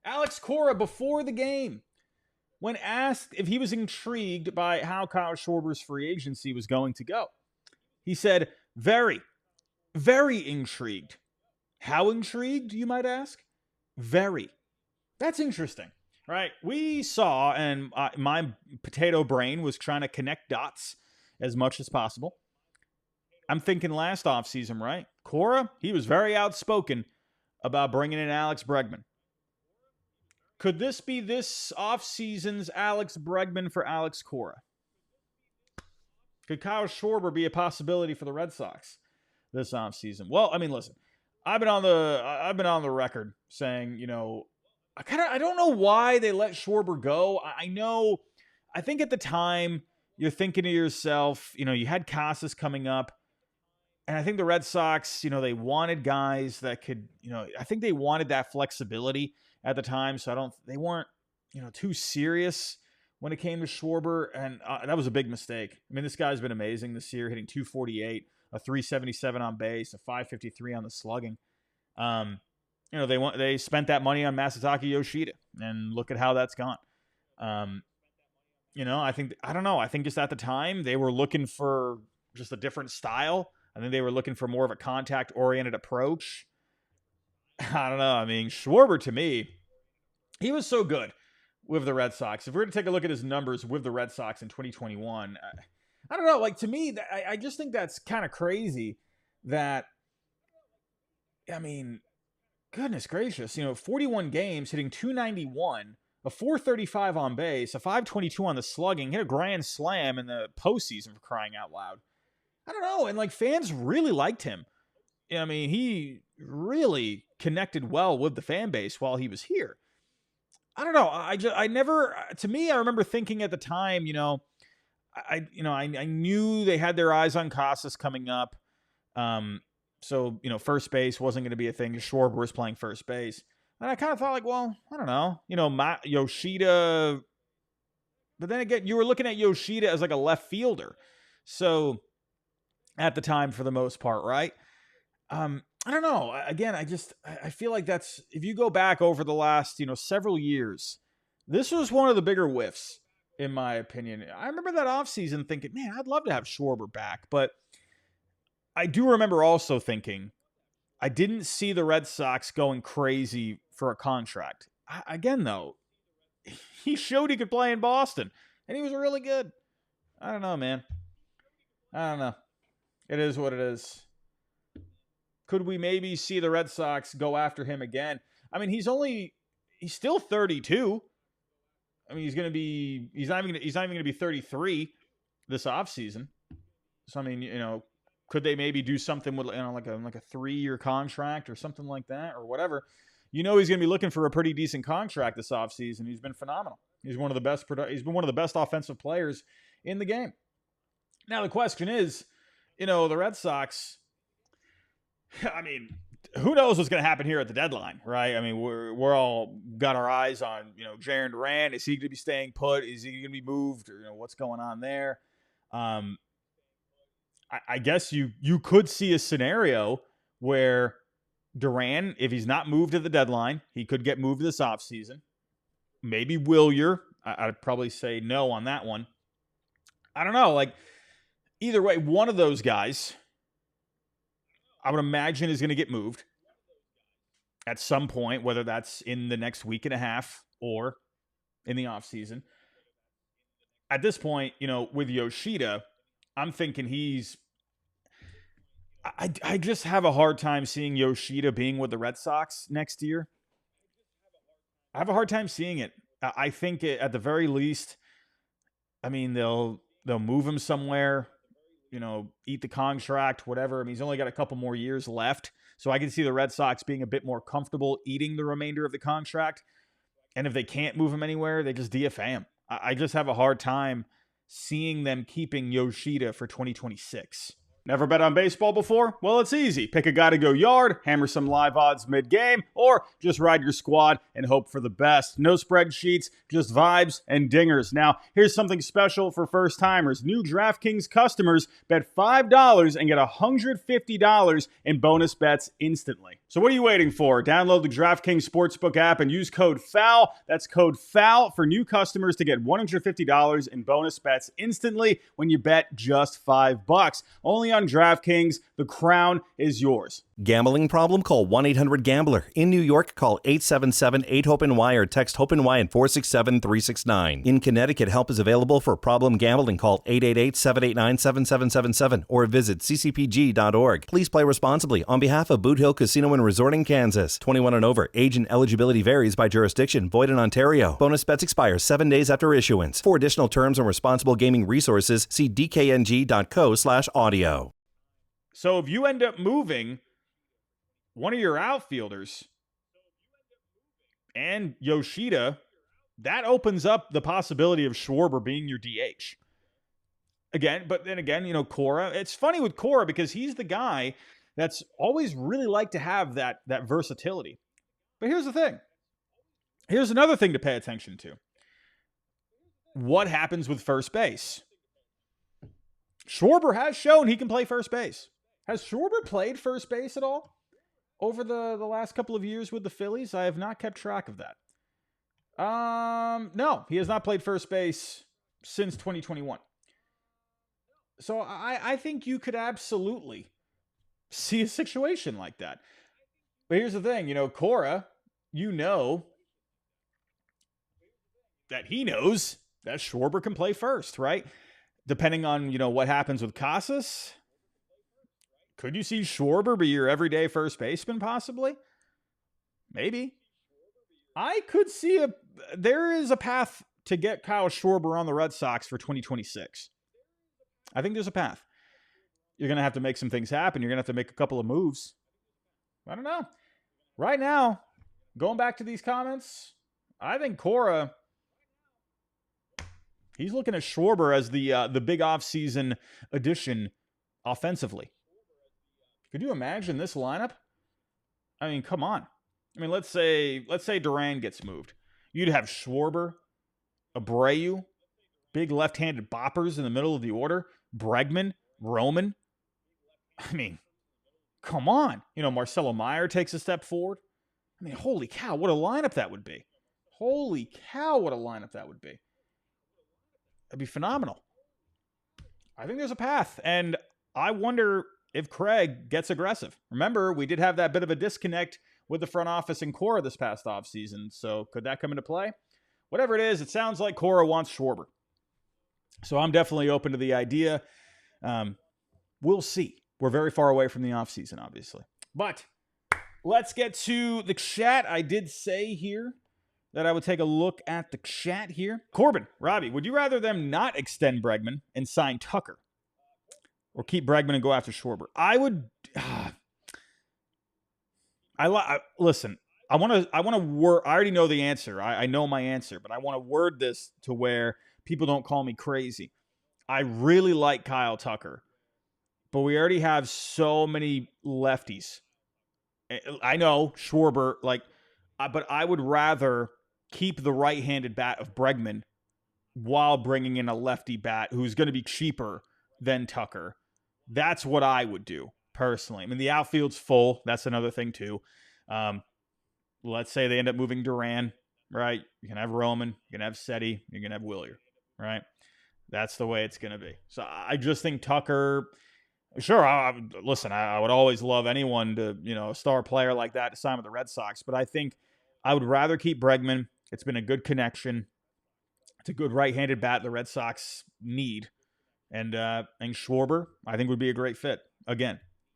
Alex Cora, before the game, when asked if he was intrigued by how Kyle Schwarber's free agency was going to go, he said, very, very intrigued. How intrigued, you might ask? Very. That's interesting, right? We saw, and my potato brain was trying to connect dots as much as possible. I'm thinking last offseason, right? Cora, he was very outspoken about bringing in Alex Bregman. Could this be this offseason's Alex Bregman for Alex Cora? Could Kyle Schwarber be a possibility for the Red Sox this offseason? Well, I mean, listen, I've been on the record saying, I don't know why they let Schwarber go. I think at the time you're thinking to yourself, you had Casas coming up, and I think the Red Sox, they wanted guys that could, I think they wanted that flexibility at the time, so they weren't, too serious when it came to Schwarber, and that was a big mistake. I mean, this guy's been amazing this year, hitting 248, a 377 on base, a 553 on the slugging. They spent that money on Masataka Yoshida, and look at how that's gone. I think just at the time they were looking for just a different style. I think they were looking for more of a contact-oriented approach. I don't know. I mean, Schwarber, to me, he was so good with the Red Sox. If we're going to take a look at his numbers with the Red Sox in 2021, I don't know. Like, to me, I just think that's kind of crazy that, I mean, goodness gracious, 41 games, hitting 291, a 435 on base, a 522 on the slugging, hit a grand slam in the postseason, for crying out loud. I don't know. And fans really liked him. I mean, he really connected well with the fan base while he was here. I don't know. I remember thinking at the time, I knew they had their eyes on Casas coming up. So, first base wasn't going to be a thing. Schwarber was playing first base. And I kind of thought I don't know, Yoshida. But then again, you were looking at Yoshida as a left fielder. So at the time, for the most part, right? I don't know. Again, I feel like that's, if you go back over the last, several years, this was one of the bigger whiffs, in my opinion. I remember that offseason thinking, man, I'd love to have Schwarber back. But I do remember also thinking, I didn't see the Red Sox going crazy for a contract. Again, though, he showed he could play in Boston, and he was really good. I don't know, man. I don't know. It is what it is. Could we maybe see the Red Sox go after him again? I mean, he's still 32. I mean, he's not even going to be 33 this offseason. So, I mean, could they maybe do something with like a 3-year contract or something like that or whatever? He's going to be looking for a pretty decent contract this offseason. He's been phenomenal. He's been one of the best offensive players in the game. Now the question is, the Red Sox, I mean, who knows what's going to happen here at the deadline, right? I mean, we're all got our eyes on, Jarren Duran. Is he going to be staying put? Is he going to be moved? Or, what's going on there? I guess you could see a scenario where Duran, if he's not moved at the deadline, he could get moved this offseason. Maybe Wilyer. I'd probably say no on that one. I don't know. Either way, one of those guys, I would imagine, is going to get moved at some point, whether that's in the next week and a half or in the offseason. At this point, with Yoshida, I'm thinking I just have a hard time seeing Yoshida being with the Red Sox next year. I have a hard time seeing it. I think at the very least, I mean, they'll move him somewhere, eat the contract, whatever. I mean, he's only got a couple more years left. So I can see the Red Sox being a bit more comfortable eating the remainder of the contract. And if they can't move him anywhere, they just DFA him. I just have a hard time seeing them keeping Yoshida for 2026. Never bet on baseball before? Well, it's easy. Pick a guy to go yard, hammer some live odds mid-game, or just ride your squad and hope for the best. No spreadsheets, just vibes and dingers. Now, here's something special for first-timers. New DraftKings customers bet $5 and get $150 in bonus bets instantly. So what are you waiting for? Download the DraftKings Sportsbook app and use code FOUL. That's code FOUL for new customers to get $150 in bonus bets instantly when you bet just $5. Only on DraftKings, the crown is yours. Gambling problem? Call 1-800-GAMBLER. In New York, call 877-8-HOPE-NY or text HOPE-NY at 467-369. In Connecticut, help is available for problem gambling. Call 888-789-7777 or visit ccpg.org. Please play responsibly on behalf of Boot Hill Casino and Resort in Kansas. 21 and over. Age and eligibility varies by jurisdiction. Void in Ontario. Bonus bets expire 7 days after issuance. For additional terms and responsible gaming resources, see dkng.co/audio. So if you end up moving one of your outfielders and Yoshida, that opens up the possibility of Schwarber being your DH. But then again, Cora. It's funny with Cora because he's the guy that's always really liked to have that versatility. But here's the thing. Here's another thing to pay attention to. What happens with first base? Schwarber has shown he can play first base. Has Schwarber played first base at all over the last couple of years with the Phillies? I have not kept track of that. No, he has not played first base since 2021. So I think you could absolutely see a situation like that. But here's the thing, Cora, that he knows that Schwarber can play first, right? Depending on, what happens with Casas, could you see Schwarber be your everyday first baseman possibly? Maybe. I could see there is a path to get Kyle Schwarber on the Red Sox for 2026. I think there's a path. You're going to have to make some things happen. You're going to have to make a couple of moves. I don't know. Right now, going back to these comments, I think Cora, he's looking at Schwarber as the big offseason addition offensively. Could you imagine this lineup? I mean, come on. I mean, let's say Duran gets moved. You'd have Schwarber, Abreu, big left-handed boppers in the middle of the order, Bregman, Roman. I mean, come on. Marcelo Meyer takes a step forward. I mean, holy cow, what a lineup that would be. Holy cow, what a lineup that would be. That'd be phenomenal. I think there's a path, and I wonder if Craig gets aggressive. Remember, we did have that bit of a disconnect with the front office and Cora this past offseason, so could that come into play? Whatever it is, it sounds like Cora wants Schwarber. So I'm definitely open to the idea. We'll see. We're very far away from the offseason, obviously. But let's get to the chat. I did say here that I would take a look at the chat here. Corbin, Robbie, would you rather them not extend Bregman and sign Tucker, or keep Bregman and go after Schwarber? I would. Listen. I want to word. I already know the answer. I know my answer, but I want to word this to where people don't call me crazy. I really like Kyle Tucker, but we already have so many lefties. I know Schwarber, but I would rather keep the right-handed bat of Bregman while bringing in a lefty bat who's going to be cheaper than Tucker. That's what I would do personally. I mean, the outfield's full. That's another thing too. Let's say they end up moving Duran, right? You can have Roman, you can have Seti, you can have Willier, right? That's the way it's going to be. So I just think Tucker, sure, I would always love anyone to, a star player like that to sign with the Red Sox, but I think I would rather keep Bregman. It's been a good connection. It's a good right-handed bat the Red Sox need. And Schwarber, I think, would be a great fit. Again,